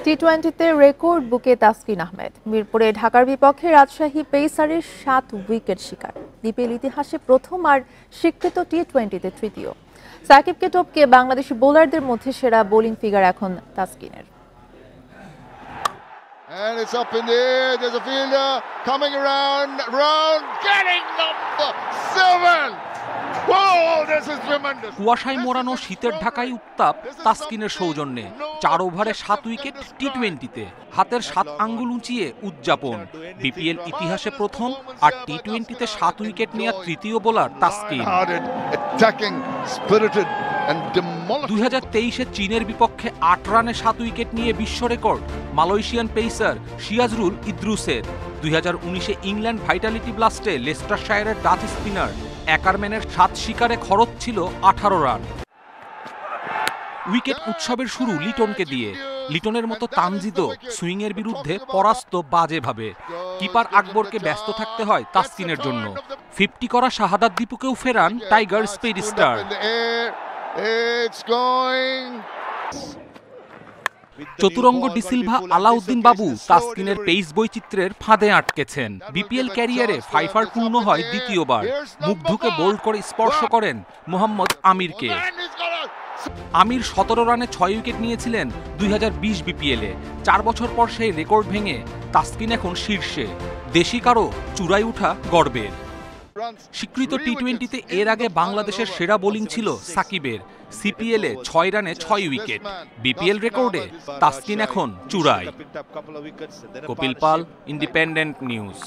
টি-20তে record বুকে তাসকিন আহমেদ। মিরপুরে ঢাকার বিপক্ষে রাজশাহী পেসারের 7 উইকেট শিকার। বিপিএল ইতিহাসে প্রথম আর স্বীকৃত টি-20তে তৃতীয়। সাকিবকে টপকে বাংলাদেশি বোলারদের মধ্যে সেরা বোলিং ফিগার এখন তাসকিনের। And it's up in the air, there's a fielder coming around, getting number 7! Whoa, this is tremendous! কুয়াশায় মোড়ানো শীতের ঢাকায় উত্তাপ তাসকিনের সৌজন্যে 4 ওভারে 7 উইকেট টি-20তে। হাতের 7 আঙ্গুল উঁচিয়ে উদযাপন। বিপিএল ইতিহাসে প্রথম আর টি-20তে 7 উইকেট নেওয়া তৃতীয় বোলার তাসকিন। 2023-এ চীনের বিপক্ষে 8 রানে 7 উইকেট নিয়ে বিশ্ব রেকর্ড মালয়েশিয়ান পেসার সিয়াজরুল ইদ্রুসের। 2019-এ ইংল্যান্ড ভাইটালিটি ব্লাস্টে লেস্টারশায়ারের ডাচ স্পিনার অ্যাকারম্যানের 7 শিকারে খরচ ছিল 18 রান। উইকেট উৎসবের শুরু লিটনকে দিয়ে। লিটনের মতো তানজিদও সুইংয়ের বিরুদ্ধে পরাস্ত বাজেভাবে। কিপার আকবরকে ব্যস্ত থাকতে হয় তাসকিনের জন্য। 50 করা শাহাদাত দীপুকেও ফেরান tiger speed star. Chaturanga de Silva Alauddin Babu তাসকিনের পেস বৈচিত্র্যের ফাঁদে আটকেছেন। বিপিএল ক্যারিয়ারে ফাইফার পূর্ণ হয় দ্বিতীয়বার। মুগ্ধকে বোল্ড করে স্পর্শ করেন মোহাম্মদ আমিরকে। আমির 17 রানে 6 উইকেট নিয়েছিলেন 2020 বিপিএলে। 4 বছর পর সেই রেকর্ড ভেঙে তাসকিন এখন শীর্ষে। দেশি কারো চূড়ায় ওঠা গর্বের। স্বীকৃত টি-20তে এর আগে বাংলাদেশের সেরা বোলিং ছিল সাকিবের। সিপিএলে 6 রানে 6 উইকেট। বিপিএল রেকর্ডে তাসকিন এখন চূড়ায়। কপিল পাল, ইন্ডিপেন্ডেন্ট নিউজ।